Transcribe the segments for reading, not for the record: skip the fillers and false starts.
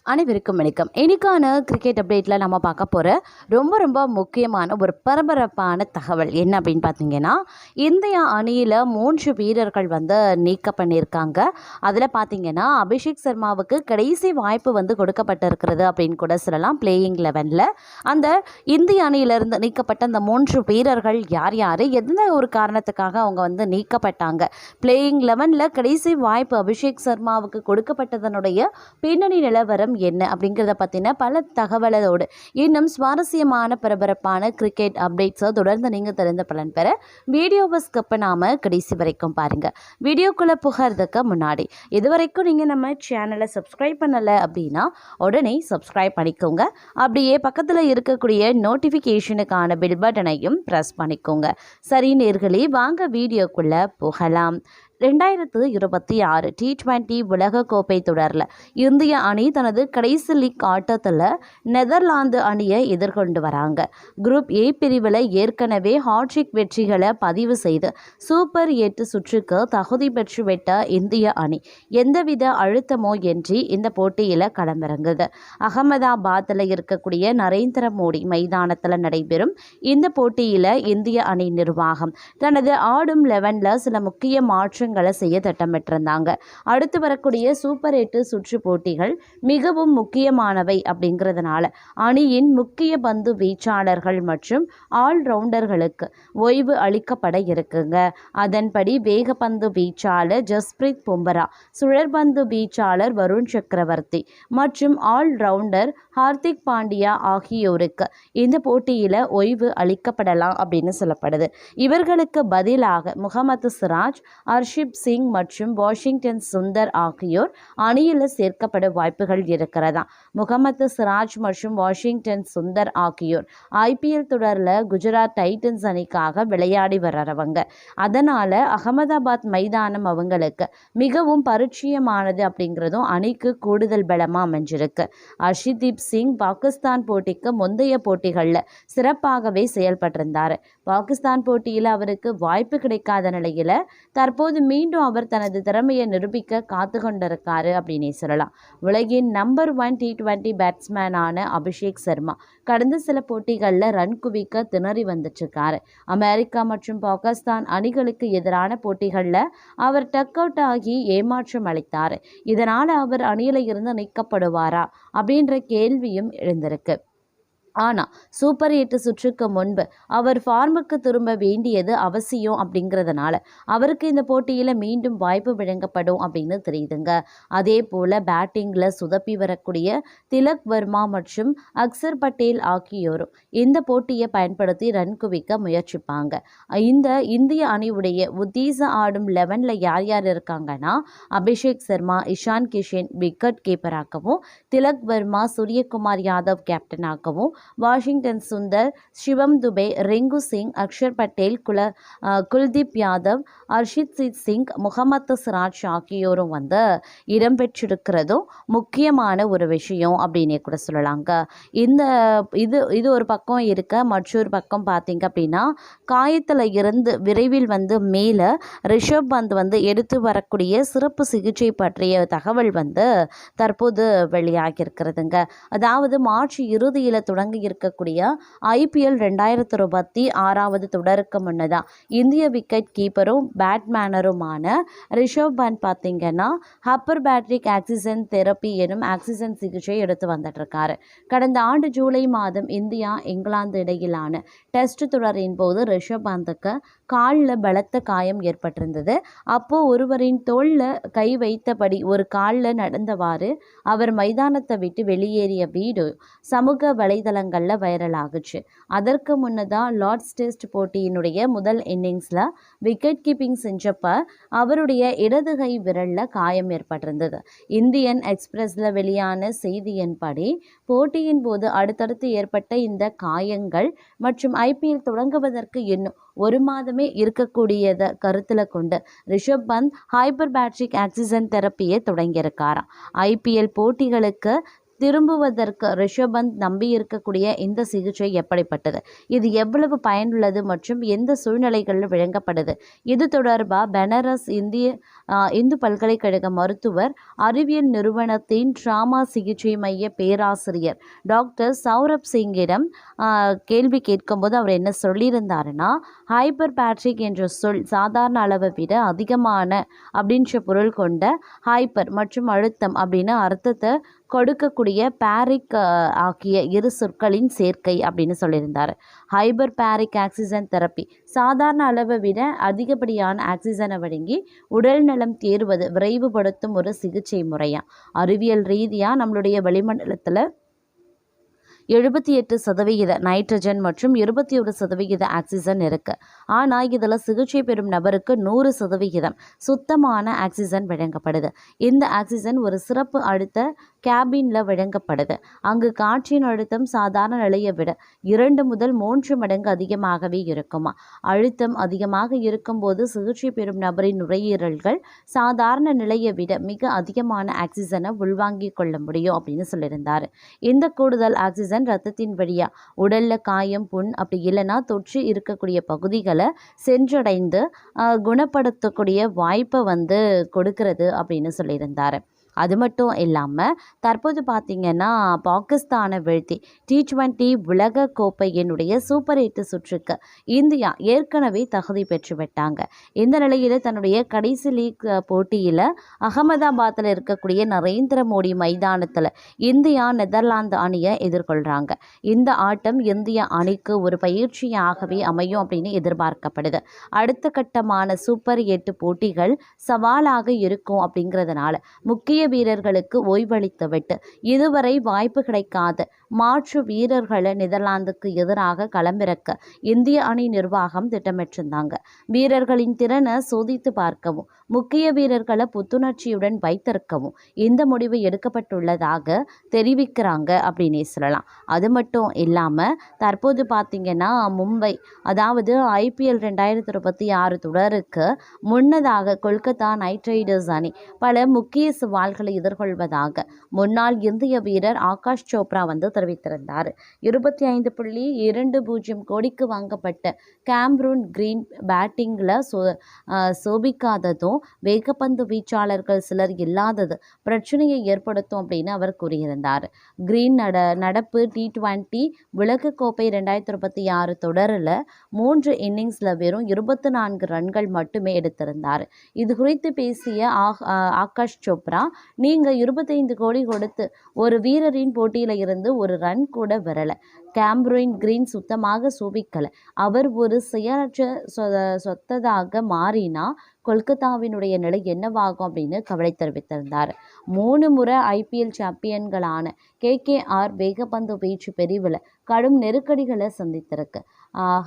அனைவருக்கும் வணக்கம். இன்னைக்கான கிரிக்கெட் அப்டேட்டில் நம்ம பார்க்க போகிற ரொம்ப முக்கியமான ஒரு பரபரப்பான தகவல் என்ன அப்படின்னு பார்த்தீங்கன்னா, இந்திய அணியில் 3 வீரர்கள் நீக்க பண்ணியிருக்காங்க. அதில் பார்த்தீங்கன்னா அபிஷேக் சர்மாவுக்கு கடைசி வாய்ப்பு கொடுக்கப்பட்டிருக்கிறது அப்படின்னு கூட சொல்லலாம். பிளேயிங் 11ல் அந்த இந்திய அணியிலிருந்து நீக்கப்பட்ட அந்த 3 வீரர்கள் யார் யார், எந்த ஒரு காரணத்துக்காக அவங்க நீக்கப்பட்டாங்க, பிளேயிங் 11ல் கடைசி வாய்ப்பு அபிஷேக் சர்மாவுக்கு கொடுக்கப்பட்டதனுடைய பின்னணி நிலவரம் என்ன அப்படிங்கிறத பற்றின பல தகவலோடு இன்னும் சுவாரஸ்யமான பரபரப்பான கிரிக்கெட் அப்டேட்ஸை தொடர்ந்து நீங்கள் தெரிந்த பலன் பெற வீடியோவை ஸ்கிப் பண்ணாமல் கடைசி வரைக்கும் பாருங்கள். வீடியோக்குள்ளே புகிறதுக்கு முன்னாடி இதுவரைக்கும் நீங்கள் நம்ம சேனலை சப்ஸ்கிரைப் பண்ணலை அப்படின்னா உடனே சப்ஸ்கிரைப் பண்ணிக்கோங்க. அப்படியே பக்கத்தில் இருக்கக்கூடிய நோட்டிஃபிகேஷனுக்கான பில் பட்டனையும் ப்ரெஸ் பண்ணிக்கோங்க. சரி நேர்களே, வாங்க வீடியோக்குள்ளே போகலாம். 2026 T20 உலகக்கோப்பை தொடரில் இந்திய அணி தனது கடைசி லீக் ஆட்டத்தில் நெதர்லாந்து அணியை எதிர்கொண்டு வராங்க. குரூப் ஏ பிரிவில் ஏற்கனவே ஹாட்ரிக் வெற்றிகளை பதிவு செய்து சூப்பர் 8 சுற்றுக்கு தகுதி பெற்றுவிட்ட இந்திய அணி எந்தவித அழுத்தமோ இன்றி இந்த போட்டியில் களமிறங்குது. அகமதாபாத்தில் இருக்கக்கூடிய நரேந்திர மோடி மைதானத்தில் நடைபெறும் இந்த போட்டியில் இந்திய அணி நிர்வாகம் தனது ஆடும் 11ல் சில முக்கிய மாற்றங்கள் செய்ய திட்டமிட்டிருந்தாங்க. அடுத்து வரக்கூடிய சூப்பர் 8 சுற்று போட்டிகள் மிகவும் முக்கியமானவை அப்படிங்கிறதுனால அணியின் முக்கிய பந்து வீச்சாளர்கள் மற்றும் ஆல்ரவுண்டர்களுக்கு ஓய்வு அளிக்கப்பட இருக்குங்க. அதன்படி வேகப்பந்து வீச்சாளர் ஜஸ்பிரீத் பும்ரா, சுழற்பந்து வீச்சாளர் வருண் சக்கரவர்த்தி மற்றும் ஆல்ரவுண்டர் ஹார்திக் பாண்டியா ஆகியோருக்கு இந்த போட்டியில் ஓய்வு அளிக்கப்படலாம் அப்படின்னு சொல்லப்படுது. இவர்களுக்கு பதிலாக முகமது சிராஜ், ஹர்ஷிப் சிங் மற்றும் வாஷிங்டன் சுந்தர் ஆகியோர் அணியில் சேர்க்கப்பட வாய்ப்புகள் இருக்கிறதா. முகமது சிராஜ் மற்றும் வாஷிங்டன் சுந்தர் ஆகியோர் IPL தொடரில் குஜராத் டைட்டன்ஸ் அணிக்காக விளையாடி வர்றவங்க. அதனால் அகமதாபாத் மைதானம் அவங்களுக்கு மிகவும் பரிச்சயமானது அப்படிங்கிறதும் அணிக்கு கூடுதல் பலமாக அமைஞ்சிருக்கு. ஹர்ஷிதீப் சிங் பாகிஸ்தான் போட்டிக்கு முந்தைய போட்டிகளில் சிறப்பாகவே செயல்பட்டிருந்தார். பாகிஸ்தான் போட்டியில் அவருக்கு வாய்ப்பு கிடைக்காத நிலையில் தற்போது மீண்டும் அவர் தனது திறமையை நிரூபிக்க காத்து கொண்டிருக்காரு அப்படின்னே சொல்லலாம். உலகின் நம்பர் 1 T20 பேட்ஸ்மேனான அபிஷேக் சர்மா கடந்த சில போட்டிகளில் ரன் குவிக்க திணறி வந்துட்டுருக்காரு. அமெரிக்கா மற்றும் பாகிஸ்தான் அணிகளுக்கு எதிரான போட்டிகளில் அவர் டக் அவுட் ஆகி ஏமாற்றம் அளித்தார். இதனால் அவர் அணியில் இருந்து நீக்கப்படுவாரா அப்படின்ற கேள்வியும் எழுந்திருக்கு. ஆனால் சூப்பர் 8 சுற்றுக்கு முன்பு அவர் ஃபார்முக்கு திரும்ப வேண்டியது அவசியம் அப்படிங்கிறதுனால அவருக்கு இந்த போட்டியில் மீண்டும் வாய்ப்பு வழங்கப்படும் அப்படின்னு தெரியுதுங்க. அதே போல் பேட்டிங்கில் சுதப்பி வரக்கூடிய திலக் வர்மா மற்றும் அக்சர் பட்டேல் ஆகியோரும் இந்த போட்டியை பயன்படுத்தி ரன் குவிக்க முயற்சிப்பாங்க. இந்த இந்திய அணியுடைய உத்தீச ஆடும் 11ல் யார் யார் இருக்காங்கன்னா, அபிஷேக் சர்மா, இஷான் கிஷன் விக்கெட் கீப்பராகவும், திலக் வர்மா, சூரியகுமார் யாதவ் கேப்டனாகவும், வாஷிங்டன் சுந்தர், சிவம் துபே, ரிங்கு சிங், அக்ஷர் பட்டேல், குல்தீப் யாதவ், ஹர்ஷித் சிங், முகமது சிராஜ் ஆகியோரும் இடம்பெற்றிருக்கிறதும் முக்கியமான ஒரு விஷயம் அப்படின்னே கூட சொல்லலாங்க. இது ஒரு பக்கம் இருக்க, மற்றொரு பக்கம் பார்த்தீங்க அப்படின்னா காயத்தில் இருந்து விரைவில் மேலே ரிஷப் பந்த் எடுத்து வரக்கூடிய சிறப்பு சிகிச்சை பற்றிய தகவல் தற்போது வெளியாகியிருக்கிறதுங்க. அதாவது மார்ச் இறுதியில் தொடங்க இருக்கக்கூடிய IPL 2026 தொடருக்கு முன்னதான் இந்திய விக்கெட் கீப்பரும் பேட்மேனருமான ரிஷப் பந்த் பார்த்தீங்கன்னா ஹப்பர்பேட்ரிக் ஆக்சிஜன் தெரப்பி எனும் ஆக்சிஜன் சிகிச்சை எடுத்து வந்துட்டு இருக்காரு. கடந்த ஆண்டு ஜூலை மாதம் இந்தியா இங்கிலாந்து இடையிலான டெஸ்ட் தொடரின் போது ரிஷப் பந்துக்கு காலில் பலத்த காயம் ஏற்பட்டிருந்தது. அப்போ ஒருவரின் தோளில் கை வைத்தபடி ஒரு காலில் நடந்தவாறு அவர் மைதானத்தை விட்டு வெளியேறிய வீடியோ சமூக வலைதளங்களில் வைரல் ஆகுச்சு. அதற்கு முன்னதாக லார்ட்ஸ் டெஸ்ட் போட்டியினுடைய முதல் இன்னிங்ஸில் விக்கெட் கீப்பிங் செஞ்சப்ப அவருடைய இடது கை விரலில் காயம் ஏற்பட்டிருந்தது. இந்தியன் எக்ஸ்பிரஸில் வெளியான செய்தியின்படி போட்டியின் போது அடுத்தடுத்து ஏற்பட்ட இந்த காயங்கள் மற்றும் IPL தொடங்குவதற்கு இன்னும் ஒரு மாதமே இருக்கக்கூடியதை கருத்தில் கொண்டு ரிஷப் பந்த் ஹைப்பர்பேட்ரிக் ஆக்சிஜன் தெரப்பியை தொடங்கியிருக்காராம். IPL போட்டிகளுக்கு திரும்புவதற்கு ரிஷப் பந்த் நம்பி இருக்கக்கூடிய இந்த சிகிச்சை எப்படிப்பட்டது, இது எவ்வளவு பயனுள்ளது மற்றும் எந்த சூழ்நிலைகளில் வழங்கப்படுது, இது தொடர்பாக பெனாரஸ் இந்திய இந்து பல்கலைக்கழக மருத்துவர், அறிவியல் நிறுவனத்தின் டிராமா சிகிச்சை மைய பேராசிரியர் டாக்டர் சௌரப் சிங்கிடம் கேள்வி கேட்கும்போது அவர் என்ன சொல்லியிருந்தாருன்னா, ஹைப்பர் பேட்ரிக் என்ற சொல் சாதாரண அளவை விட அதிகமான அப்படின்ற பொருள் கொண்ட ஹைப்பர் மற்றும் அழுத்தம் அப்படின்னு அர்த்தத்தை கொடுக்கக்கூடிய பேரிக் ஆகிய இரு சொற்களின் சேர்க்கை அப்படின்னு சொல்லியிருந்தார். ஹைபர் பேரிக் ஆக்சிஜன் தெரப்பி சாதாரண அளவை விட அதிகப்படியான ஆக்சிஜனை வழங்கி உடல் நலம் தேறுவது விரைவுபடுத்தும் ஒரு சிகிச்சை முறையா. அறிவியல் ரீதியாக நம்மளுடைய வளிமண்டலத்தில் 78% நைட்ரஜன் மற்றும் 21% ஆக்சிஜன் இருக்குது. ஆனால் இதில் சிகிச்சை பெறும் நபருக்கு 100% சுத்தமான ஆக்சிஜன் வழங்கப்படுது. இந்த ஆக்சிஜன் ஒரு சிறப்பு அழுத்த கேபினில் வழங்கப்படுது. அங்கு காற்றின் அழுத்தம் சாதாரண நிலையை விட 2 முதல் 3 மடங்கு அதிகமாகவே இருக்குமா. அழுத்தம் அதிகமாக இருக்கும்போது சிகிச்சை பெறும் நபரின் நுரையீரல்கள் சாதாரண நிலையை விட மிக அதிகமான ஆக்சிஜனை உள்வாங்கிக் கொள்ள முடியும் அப்படின்னு சொல்லியிருந்தார். இந்த கூடுதல் ஆக்சிஜன் ரத்தத்தின் வழியா உடல்ல காயம், புண், அப்படி இல்லைன்னா தொற்று இருக்கக்கூடிய பகுதிகளை சென்றடைந்து குணப்படுத்தக்கூடிய வாய்ப்பை கொடுக்கிறது அப்படின்னு சொல்லியிருந்தார். அது மட்டும் இல்லாமல் தற்போது பார்த்திங்கன்னா பாகிஸ்தானை வீழ்த்தி T20 உலக கோப்பையினுடைய சூப்பர் 8 சுற்றுக்கு இந்தியா ஏற்கனவே தகுதி பெற்று விட்டாங்க. இந்த நிலையில் தன்னுடைய கடைசி லீக் போட்டியில் அகமதாபாத்தில் இருக்கக்கூடிய நரேந்திர மோடி மைதானத்தில் இந்தியா நெதர்லாந்து அணியை எதிர்கொள்கிறாங்க. இந்த ஆட்டம் இந்திய அணிக்கு ஒரு பயிற்சியாகவே அமையும் அப்படின்னு எதிர்பார்க்கப்படுது. அடுத்த கட்டமான சூப்பர் 8 போட்டிகள் சவாலாக இருக்கும். அப்படிங்கிறதுனால முக்கிய வீரர்களுக்கு ஓய்வளித்துவிட்டு இதுவரை வாய்ப்பு கிடைக்காத மாற்று வீரர்களை நெதர்லாந்துக்கு எதிராக களமிறக்க இந்திய அணி நிர்வாகம் திட்டமிட்டிருந்தாங்க. வீரர்களின் திறனை சோதித்து பார்க்கவும் முக்கிய வீரர்களை புத்துணர்ச்சியுடன் வைத்திருக்கவும் இந்த முடிவு எடுக்கப்பட்டுள்ளதாக தெரிவிக்கிறாங்க அப்படின்னே சொல்லலாம். அது மட்டும் இல்லாமல் தற்போது பார்த்திங்கன்னா மும்பை, அதாவது IPL 2026 தொடருக்கு முன்னதாக கொல்கத்தா நைட் ரைடர்ஸ் அணி பல முக்கிய சவால்களை எதிர்கொள்வதாக முன்னாள் இந்திய வீரர் ஆகாஷ் சோப்ரா தெரிவித்திருந்தார். 25.20 கோடிக்கு வாங்கப்பட்ட கேம்ரூன் கிரீன் பேட்டிங்கில் சோபிக்காததும் வேகப்பந்து வீச்சாளர்கள் சிலர் இல்லாதது பிரச்சனையை ஏற்படுத்தும் அப்படின்னு அவர் கூறியிருந்தார். கிரீன் நடப்பு T20 உலகக்கோப்பை 2026 தொடரில் 3 இன்னிங்ஸில் வெறும் 24 ரன்கள் மட்டுமே எடுத்திருந்தார். இது குறித்து பேசிய ஆகாஷ் சோப்ரா, நீங்கள் 25 கோடி கொடுத்து ஒரு வீரரின் போட்டியில் இருந்து ஒரு ரன் கூட வரல. கேம்ரூன் கிரீன் சுத்தமாக சோபிக்கலை. அவர் ஒரு செயலற்ற சொத்ததாக மாறினா கொல்கத்தாவினுடைய நிலை என்னவாகும் அப்படின்னு கவலை தெரிவித்திருந்தார். 3 முறை IPL சாம்பியன்களான KKR வேகப்பந்து வீச்சு பிரிவில் கடும் நெருக்கடிகளை சந்தித்திருக்கு.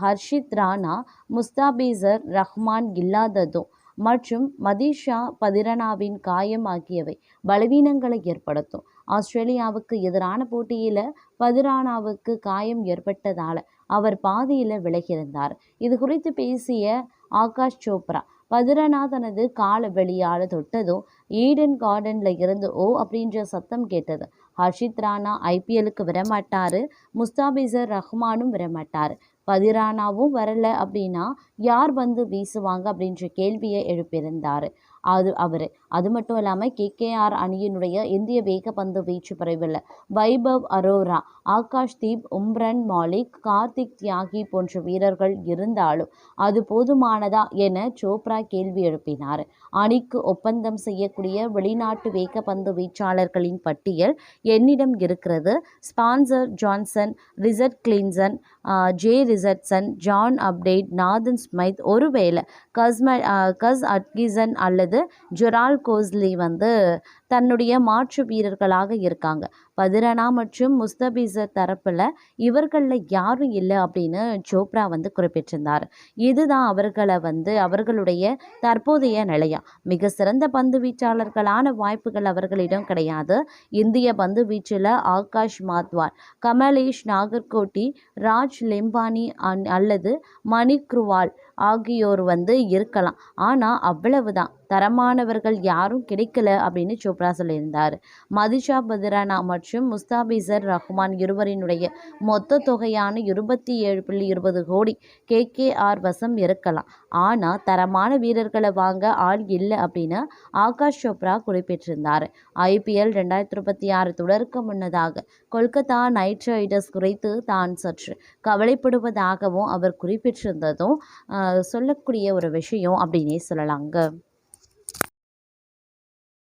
ஹர்ஷித் ராணா, முஸ்தாபிசர் ரஹ்மான் இல்லாததும் மற்றும் மதிஷா பதிரனாவின் காயம் ஆகியவை பலவீனங்களை ஏற்படுத்தும். ஆஸ்திரேலியாவுக்கு எதிரான போட்டியில் பதிரானாவுக்கு காயம் ஏற்பட்டதால் அவர் பாதியில் விலகியிருந்தார். இது குறித்து பேசிய ஆகாஷ் சோப்ரா, பதிரனா தனது கால வெளியால் தொட்டதும் ஈடன் கார்டனில் இருந்து ஓ அப்படின்ற சத்தம் கேட்டது. ஹர்ஷித் ராணா IPLக்கு வரமாட்டார், முஸ்தாபிசர் ரஹ்மானும் வரமாட்டார், பதிரானாவும் வரலை அப்படின்னா யார் வீசுவாங்க அப்படின்ற கேள்வியை எழுப்பியிருந்தார். அது மட்டும் இல்லாமல் KKR அணியினுடைய இந்திய வேகப்பந்து வீச்சு பிரிவில் வைபவ் அரோரா, ஆகாஷ் தீப், உம்ரன் மாலிக், கார்த்திக் தியாகி போன்ற வீரர்கள் இருந்தாலும் அது போதுமானதா என சோப்ரா கேள்வி எழுப்பினார். அணிக்கு ஒப்பந்தம் செய்யக்கூடிய வெளிநாட்டு வேகப்பந்து வீச்சாளர்களின் பட்டியல் என்னிடம் இருக்கிறது. Spencer Johnson, Richard Gleeson, Jhye Richardson, Sean Abbott, Nathan Smith, ஒருவேளை கஸ் அட்கிசன் அல்லது ஜொரால் கோஸ்லி தன்னுடைய மாற்று வீரர்களாக இருக்காங்க. பதிரனா மற்றும் முஸ்தபிசர் தரப்பில் இவர்களில் யாரும் இல்லை அப்படின்னு சோப்ரா குறிப்பிட்டிருந்தார். இதுதான் அவர்களுடைய தற்போதைய நிலையா. மிக சிறந்த பந்து வீச்சாளர்களான வாய்ப்புகள் அவர்களிடம் கிடையாது. இந்திய பந்து வீச்சில் ஆகாஷ் மாத்வார், கமலேஷ் நாகர்கோட்டி, ராஜ் லெம்பானி அல்லது மணிக் குருவால் ஆகியோர் இருக்கலாம். ஆனால் அவ்வளவுதான், தரமானவர்கள் யாரும் கிடைக்கல அப்படின்னு சோப்ரா சொல்லியிருந்தார். மதிஷா பதிரானா மற்றும் முஸ்தாபிசர் ரஹ்மான் இருவரினுடைய மொத்த தொகையான 27.20 கோடி KKR வசம் இருக்கலாம். ஆனால் தரமான வீரர்களை வாங்க ஆள் இல்லை அப்படின்னு ஆகாஷ் சோப்ரா குறிப்பிட்டிருந்தார். IPL 2026 தொடருக்கு முன்னதாக கொல்கத்தா நைட் ரைடர்ஸ் குறித்து தான் சற்று கவலைப்படுவதாகவும் அவர் குறிப்பிட்டிருந்ததும் சொல்லக்கூடிய ஒரு விஷயம் அப்படின்னே சொல்லலாங்க.